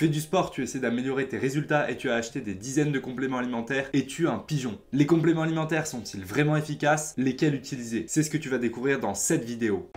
fais du sport, tu essaies d'améliorer tes résultats et tu as acheté des dizaines de compléments alimentaires, es-tu un pigeon? Les compléments alimentaires sont-ils vraiment efficaces? Lesquels utiliser? C'est ce que tu vas découvrir dans cette vidéo.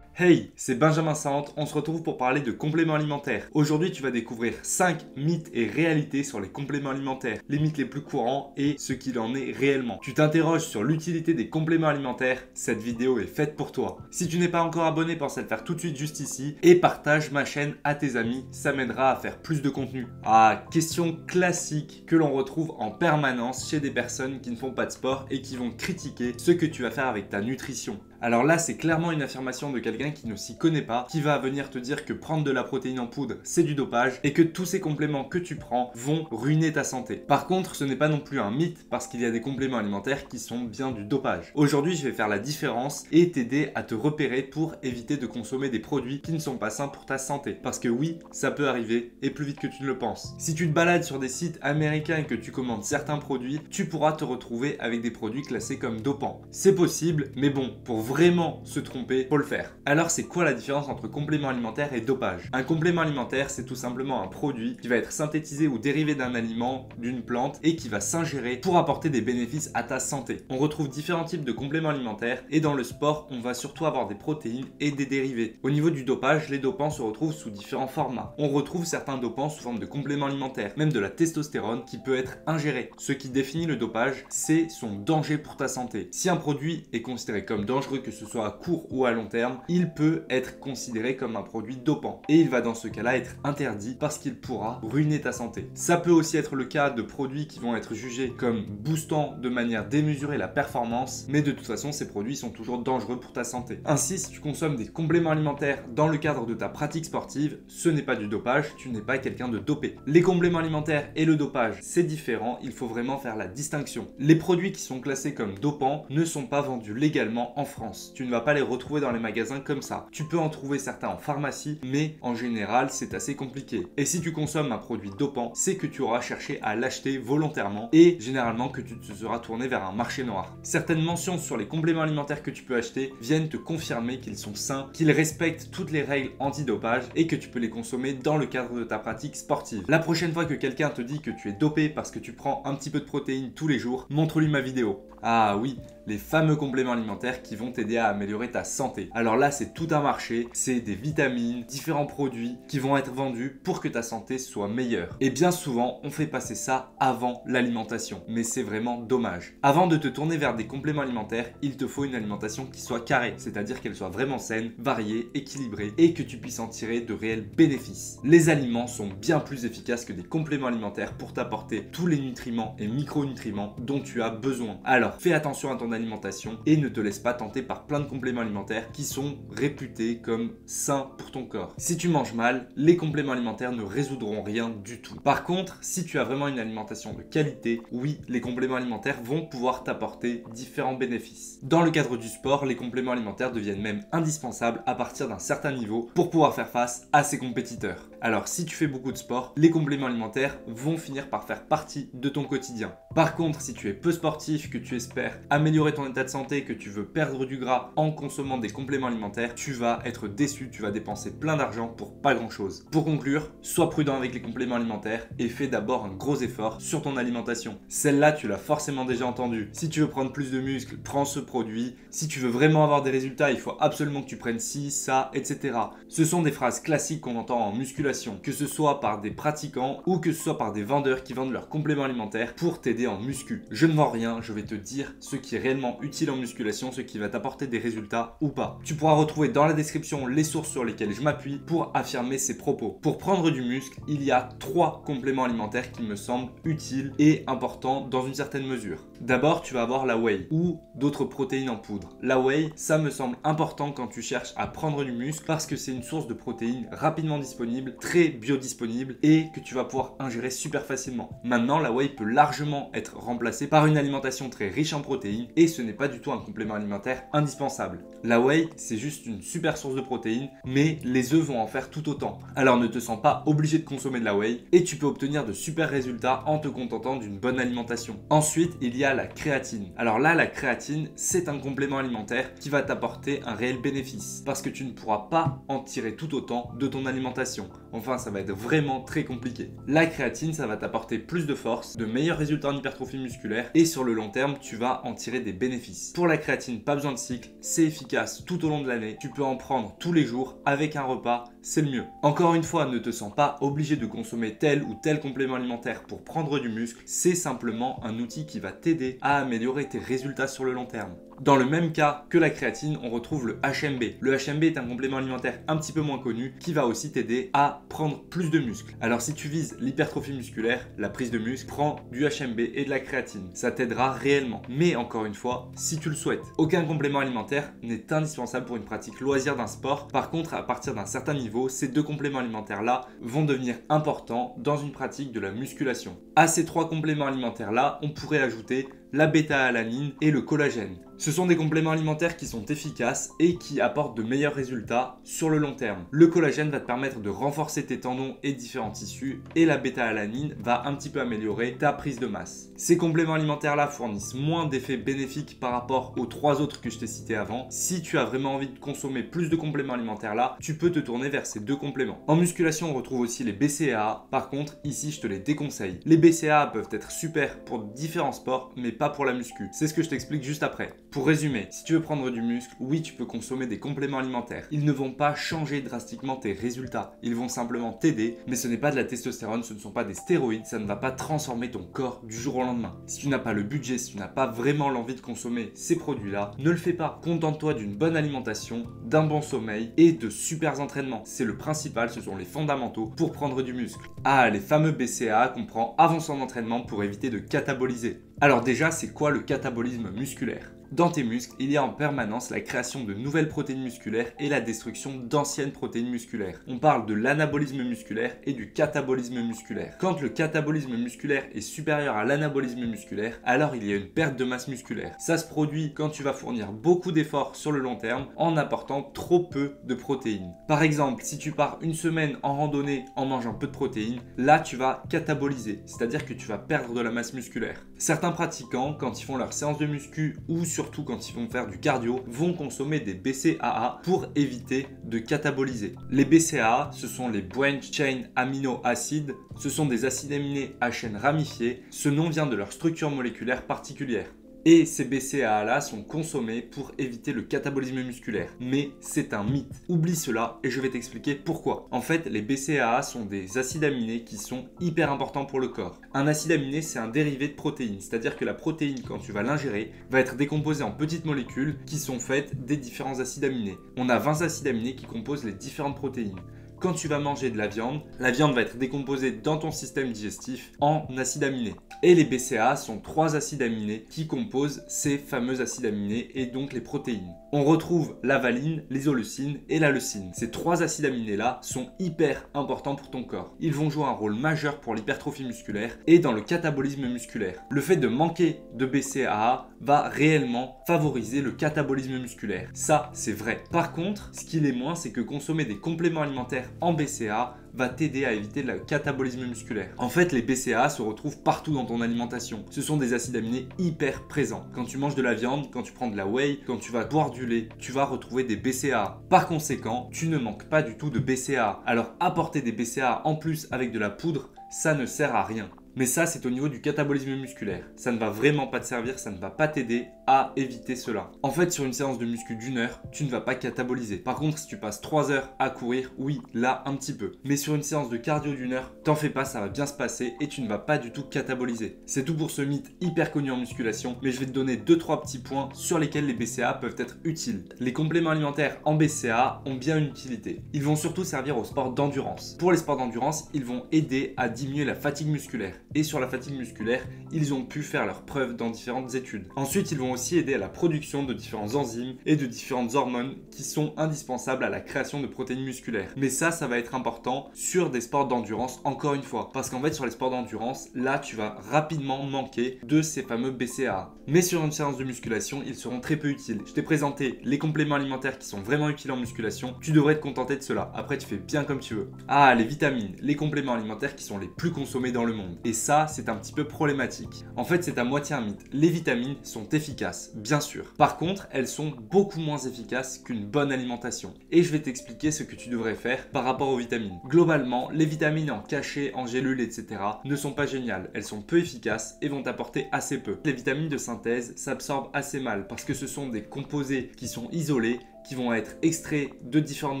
Hey, c'est Benjamin Sante, on se retrouve pour parler de compléments alimentaires. Aujourd'hui, tu vas découvrir 5 mythes et réalités sur les compléments alimentaires, les mythes les plus courants et ce qu'il en est réellement. Tu t'interroges sur l'utilité des compléments alimentaires, cette vidéo est faite pour toi. Si tu n'es pas encore abonné, pense à le faire tout de suite juste ici et partage ma chaîne à tes amis, ça m'aidera à faire plus de contenu. Ah, question classique que l'on retrouve en permanence chez des personnes qui ne font pas de sport et qui vont critiquer ce que tu vas faire avec ta nutrition. Alors là, c'est clairement une affirmation de quelqu'un qui ne s'y connaît pas, qui va venir te dire que prendre de la protéine en poudre, c'est du dopage et que tous ces compléments que tu prends vont ruiner ta santé. Par contre, ce n'est pas non plus un mythe parce qu'il y a des compléments alimentaires qui sont bien du dopage. Aujourd'hui, je vais faire la différence et t'aider à te repérer pour éviter de consommer des produits qui ne sont pas sains pour ta santé. Parce que oui, ça peut arriver et plus vite que tu ne le penses. Si tu te balades sur des sites américains et que tu commandes certains produits, tu pourras te retrouver avec des produits classés comme dopants. C'est possible, mais bon, pour vraiment se tromper, faut le faire. Alors c'est quoi la différence entre complément alimentaire et dopage? Un complément alimentaire, c'est tout simplement un produit qui va être synthétisé ou dérivé d'un aliment, d'une plante et qui va s'ingérer pour apporter des bénéfices à ta santé. On retrouve différents types de compléments alimentaires et dans le sport, on va surtout avoir des protéines et des dérivés. Au niveau du dopage, les dopants se retrouvent sous différents formats. On retrouve certains dopants sous forme de compléments alimentaires, même de la testostérone qui peut être ingérée. Ce qui définit le dopage, c'est son danger pour ta santé. Si un produit est considéré comme dangereux, que ce soit à court ou à long terme, il peut être considéré comme un produit dopant. Et il va dans ce cas-là être interdit parce qu'il pourra ruiner ta santé. Ça peut aussi être le cas de produits qui vont être jugés comme boostant de manière démesurée la performance, mais de toute façon, ces produits sont toujours dangereux pour ta santé. Ainsi, si tu consommes des compléments alimentaires dans le cadre de ta pratique sportive, ce n'est pas du dopage, tu n'es pas quelqu'un de dopé. Les compléments alimentaires et le dopage, c'est différent, il faut vraiment faire la distinction. Les produits qui sont classés comme dopants ne sont pas vendus légalement en France. Tu ne vas pas les retrouver dans les magasins comme ça. Tu peux en trouver certains en pharmacie, mais en général, c'est assez compliqué. Et si tu consommes un produit dopant, c'est que tu auras cherché à l'acheter volontairement et généralement que tu te seras tourné vers un marché noir. Certaines mentions sur les compléments alimentaires que tu peux acheter viennent te confirmer qu'ils sont sains, qu'ils respectent toutes les règles anti-dopage et que tu peux les consommer dans le cadre de ta pratique sportive. La prochaine fois que quelqu'un te dit que tu es dopé parce que tu prends un petit peu de protéines tous les jours, montre-lui ma vidéo. Ah oui, les fameux compléments alimentaires qui vont t'aider à améliorer ta santé. Alors là, c'est tout un marché, c'est des vitamines, différents produits qui vont être vendus pour que ta santé soit meilleure. Et bien souvent, on fait passer ça avant l'alimentation, mais c'est vraiment dommage. Avant de te tourner vers des compléments alimentaires, il te faut une alimentation qui soit carrée, c'est-à-dire qu'elle soit vraiment saine, variée, équilibrée et que tu puisses en tirer de réels bénéfices. Les aliments sont bien plus efficaces que des compléments alimentaires pour t'apporter tous les nutriments et micronutriments dont tu as besoin. Alors, fais attention à ton alimentation et ne te laisse pas tenter par plein de compléments alimentaires qui sont réputés comme sains pour ton corps. Si tu manges mal, les compléments alimentaires ne résoudront rien du tout. Par contre, si tu as vraiment une alimentation de qualité, oui, les compléments alimentaires vont pouvoir t'apporter différents bénéfices. Dans le cadre du sport, les compléments alimentaires deviennent même indispensables à partir d'un certain niveau pour pouvoir faire face à ses compétiteurs. Alors, si tu fais beaucoup de sport, les compléments alimentaires vont finir par faire partie de ton quotidien. Par contre, si tu es peu sportif, que tu espères améliorer ton état de santé, que tu veux perdre du gras en consommant des compléments alimentaires, tu vas être déçu, tu vas dépenser plein d'argent pour pas grand chose. Pour conclure, sois prudent avec les compléments alimentaires et fais d'abord un gros effort sur ton alimentation. Celle-là, tu l'as forcément déjà entendue. Si tu veux prendre plus de muscles, prends ce produit. Si tu veux vraiment avoir des résultats, il faut absolument que tu prennes ci, ça, etc. Ce sont des phrases classiques qu'on entend en musculation, que ce soit par des pratiquants ou que ce soit par des vendeurs qui vendent leurs compléments alimentaires pour t'aider en muscu. Je ne vends rien, je vais te dire ce qui est réellement utile en musculation, ce qui va t'apporter des résultats ou pas. Tu pourras retrouver dans la description les sources sur lesquelles je m'appuie pour affirmer ces propos. Pour prendre du muscle, il y a 3 compléments alimentaires qui me semblent utiles et importants dans une certaine mesure. D'abord, tu vas avoir la whey ou d'autres protéines en poudre. La whey, ça me semble important quand tu cherches à prendre du muscle parce que c'est une source de protéines rapidement disponible, très biodisponible et que tu vas pouvoir ingérer super facilement. Maintenant, la whey peut largement être remplacée par une alimentation très riche en protéines et ce n'est pas du tout un complément alimentaire indispensable. La whey, c'est juste une super source de protéines, mais les œufs vont en faire tout autant. Alors ne te sens pas obligé de consommer de la whey et tu peux obtenir de super résultats en te contentant d'une bonne alimentation. Ensuite, il y a la créatine. Alors là, la créatine, c'est un complément alimentaire qui va t'apporter un réel bénéfice parce que tu ne pourras pas en tirer tout autant de ton alimentation. Enfin, ça va être vraiment très compliqué. La créatine, ça va t'apporter plus de force, de meilleurs résultats en hypertrophie musculaire et sur le long terme, tu vas en tirer des bénéfices. Pour la créatine, pas besoin de cycle, c'est efficace tout au long de l'année. Tu peux en prendre tous les jours avec un repas, c'est le mieux. Encore une fois, ne te sens pas obligé de consommer tel ou tel complément alimentaire pour prendre du muscle, c'est simplement un outil qui va t'aider à améliorer tes résultats sur le long terme. Dans le même cas que la créatine, on retrouve le HMB. Le HMB est un complément alimentaire un petit peu moins connu qui va aussi t'aider à prendre plus de muscles. Alors si tu vises l'hypertrophie musculaire, la prise de muscle, prends du HMB et de la créatine. Ça t'aidera réellement. Mais encore une fois, si tu le souhaites. Aucun complément alimentaire n'est indispensable pour une pratique loisir d'un sport. Par contre, à partir d'un certain niveau, ces deux compléments alimentaires-là vont devenir importants dans une pratique de la musculation. À ces trois compléments alimentaires-là, on pourrait ajouter la bêta-alanine et le collagène. Ce sont des compléments alimentaires qui sont efficaces et qui apportent de meilleurs résultats sur le long terme. Le collagène va te permettre de renforcer tes tendons et différents tissus et la bêta-alanine va un petit peu améliorer ta prise de masse. Ces compléments alimentaires-là fournissent moins d'effets bénéfiques par rapport aux trois autres que je t'ai cités avant. Si tu as vraiment envie de consommer plus de compléments alimentaires-là, tu peux te tourner vers ces deux compléments. En musculation, on retrouve aussi les BCAA. Par contre, ici, je te les déconseille. Les BCAA peuvent être super pour différents sports, mais pas pour la muscu. C'est ce que je t'explique juste après. Pour résumer, si tu veux prendre du muscle, oui, tu peux consommer des compléments alimentaires. Ils ne vont pas changer drastiquement tes résultats. Ils vont simplement t'aider, mais ce n'est pas de la testostérone, ce ne sont pas des stéroïdes, ça ne va pas transformer ton corps du jour au lendemain. Si tu n'as pas le budget, si tu n'as pas vraiment l'envie de consommer ces produits-là, ne le fais pas. Contente-toi d'une bonne alimentation, d'un bon sommeil et de super entraînements. C'est le principal, ce sont les fondamentaux pour prendre du muscle. Ah, les fameux BCAA qu'on prend avant son entraînement pour éviter de cataboliser. Alors déjà, c'est quoi le catabolisme musculaire ? Dans tes muscles, il y a en permanence la création de nouvelles protéines musculaires et la destruction d'anciennes protéines musculaires. On parle de l'anabolisme musculaire et du catabolisme musculaire. Quand le catabolisme musculaire est supérieur à l'anabolisme musculaire, alors il y a une perte de masse musculaire. Ça se produit quand tu vas fournir beaucoup d'efforts sur le long terme en apportant trop peu de protéines. Par exemple, si tu pars une semaine en randonnée en mangeant peu de protéines, là tu vas cataboliser, c'est-à-dire que tu vas perdre de la masse musculaire. Certains pratiquants, quand ils font leur séance de muscu ou surtout quand ils vont faire du cardio, vont consommer des BCAA pour éviter de cataboliser. Les BCAA, ce sont les Branch Chain Amino Acids, ce sont des acides aminés à chaîne ramifiée. Ce nom vient de leur structure moléculaire particulière. Et ces BCAA-là sont consommés pour éviter le catabolisme musculaire. Mais c'est un mythe. Oublie cela et je vais t'expliquer pourquoi. En fait, les BCAA sont des acides aminés qui sont hyper importants pour le corps. Un acide aminé, c'est un dérivé de protéine. C'est-à-dire que la protéine, quand tu vas l'ingérer, va être décomposée en petites molécules qui sont faites des différents acides aminés. On a 20 acides aminés qui composent les différentes protéines. Quand tu vas manger de la viande va être décomposée dans ton système digestif en acides aminés. Et les BCAA sont 3 acides aminés qui composent ces fameux acides aminés et donc les protéines. On retrouve la valine, l'isoleucine et la leucine. Ces 3 acides aminés-là sont hyper importants pour ton corps. Ils vont jouer un rôle majeur pour l'hypertrophie musculaire et dans le catabolisme musculaire. Le fait de manquer de BCAA va réellement favoriser le catabolisme musculaire. Ça, c'est vrai. Par contre, ce qu'il est moins, c'est que consommer des compléments alimentaires en BCAA va t'aider à éviter le catabolisme musculaire. En fait, les BCAA se retrouvent partout dans ton alimentation. Ce sont des acides aminés hyper présents. Quand tu manges de la viande, quand tu prends de la whey, quand tu vas boire du lait, tu vas retrouver des BCAA. Par conséquent, tu ne manques pas du tout de BCAA. Alors, apporter des BCAA en plus avec de la poudre, ça ne sert à rien. Mais ça, c'est au niveau du catabolisme musculaire. Ça ne va vraiment pas te servir, ça ne va pas t'aider à éviter cela. En fait, sur une séance de muscu d'1 heure, tu ne vas pas cataboliser. Par contre, si tu passes 3 heures à courir, oui, là, un petit peu. Mais sur une séance de cardio d'1 heure, t'en fais pas, ça va bien se passer et tu ne vas pas du tout cataboliser. C'est tout pour ce mythe hyper connu en musculation, mais je vais te donner 2-3 petits points sur lesquels les BCAA peuvent être utiles. Les compléments alimentaires en BCAA ont bien une utilité. Ils vont surtout servir aux sports d'endurance. Pour les sports d'endurance, ils vont aider à diminuer la fatigue musculaire. et sur la fatigue musculaire, ils ont pu faire leurs preuves dans différentes études. Ensuite, ils vont aussi aider à la production de différents enzymes et de différentes hormones qui sont indispensables à la création de protéines musculaires. Mais ça va être important sur des sports d'endurance, encore une fois, parce qu'en fait sur les sports d'endurance, là tu vas rapidement manquer de ces fameux BCAA. Mais sur une séance de musculation, ils seront très peu utiles. Je t'ai présenté les compléments alimentaires qui sont vraiment utiles en musculation, tu devrais te contenter de cela. Après tu fais bien comme tu veux. Ah, les vitamines, les compléments alimentaires qui sont les plus consommés dans le monde. Et ça, c'est un petit peu problématique. En fait, c'est à moitié un mythe. Les vitamines sont efficaces, bien sûr. Par contre, elles sont beaucoup moins efficaces qu'une bonne alimentation. Et je vais t'expliquer ce que tu devrais faire par rapport aux vitamines. Globalement, les vitamines en cachet, en gélules, etc. ne sont pas géniales. Elles sont peu efficaces et vont t'apporter assez peu. Les vitamines de synthèse s'absorbent assez mal parce que ce sont des composés qui sont isolés, qui vont être extraits de différentes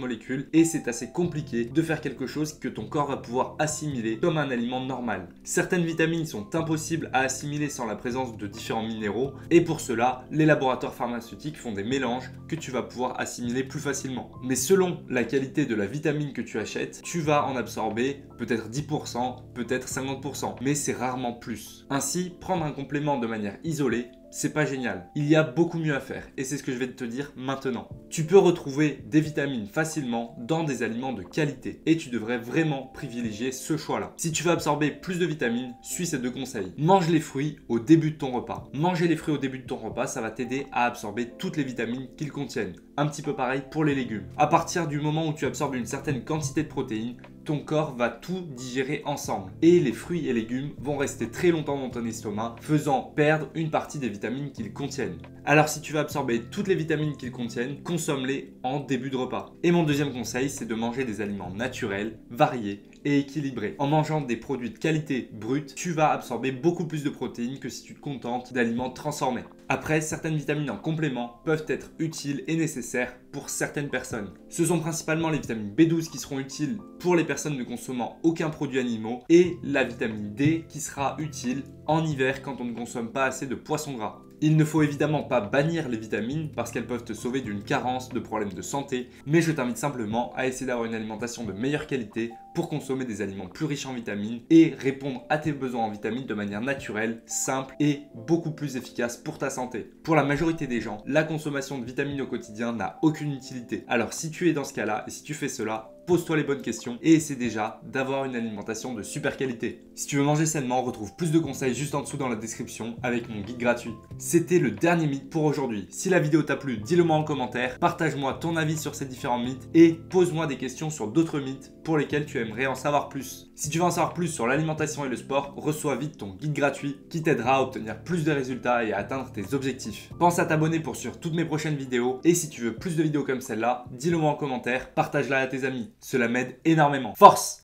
molécules et c'est assez compliqué de faire quelque chose que ton corps va pouvoir assimiler comme un aliment normal. Certaines vitamines sont impossibles à assimiler sans la présence de différents minéraux et pour cela, les laboratoires pharmaceutiques font des mélanges que tu vas pouvoir assimiler plus facilement. Mais selon la qualité de la vitamine que tu achètes, tu vas en absorber peut-être 10%, peut-être 50%, mais c'est rarement plus. Ainsi, prendre un complément de manière isolée, c'est pas génial. Il y a beaucoup mieux à faire et c'est ce que je vais te dire maintenant. Tu peux retrouver des vitamines facilement dans des aliments de qualité et tu devrais vraiment privilégier ce choix-là. Si tu veux absorber plus de vitamines, suis ces deux conseils. Mange les fruits au début de ton repas. Manger les fruits au début de ton repas, ça va t'aider à absorber toutes les vitamines qu'ils contiennent. Un petit peu pareil pour les légumes. À partir du moment où tu absorbes une certaine quantité de protéines, ton corps va tout digérer ensemble. Et les fruits et légumes vont rester très longtemps dans ton estomac, faisant perdre une partie des vitamines qu'ils contiennent. Alors si tu veux absorber toutes les vitamines qu'ils contiennent, consomme-les en début de repas. Et mon deuxième conseil, c'est de manger des aliments naturels, variés et équilibrés. En mangeant des produits de qualité brute, tu vas absorber beaucoup plus de protéines que si tu te contentes d'aliments transformés. Après, certaines vitamines en complément peuvent être utiles et nécessaires pour certaines personnes. Ce sont principalement les vitamines B12 qui seront utiles pour les personnes ne consommant aucun produit animaux et la vitamine D qui sera utile en hiver quand on ne consomme pas assez de poissons gras. Il ne faut évidemment pas bannir les vitamines parce qu'elles peuvent te sauver d'une carence, de problèmes de santé, mais je t'invite simplement à essayer d'avoir une alimentation de meilleure qualité pour consommer des aliments plus riches en vitamines et répondre à tes besoins en vitamines de manière naturelle, simple et beaucoup plus efficace pour ta santé. Pour la majorité des gens, la consommation de vitamines au quotidien n'a aucune utilité. Alors si tu es dans ce cas-là et si tu fais cela, pose-toi les bonnes questions et essaie déjà d'avoir une alimentation de super qualité. Si tu veux manger sainement, retrouve plus de conseils juste en dessous dans la description avec mon guide gratuit. C'était le dernier mythe pour aujourd'hui. Si la vidéo t'a plu, dis-le moi en commentaire, partage-moi ton avis sur ces différents mythes et pose-moi des questions sur d'autres mythes pour lesquels tu aimerais en savoir plus. Si tu veux en savoir plus sur l'alimentation et le sport, reçois vite ton guide gratuit qui t'aidera à obtenir plus de résultats et à atteindre tes objectifs. Pense à t'abonner pour suivre toutes mes prochaines vidéos et si tu veux plus de vidéos comme celle-là, dis-le moi en commentaire, partage-la à tes amis. Cela m'aide énormément. Force!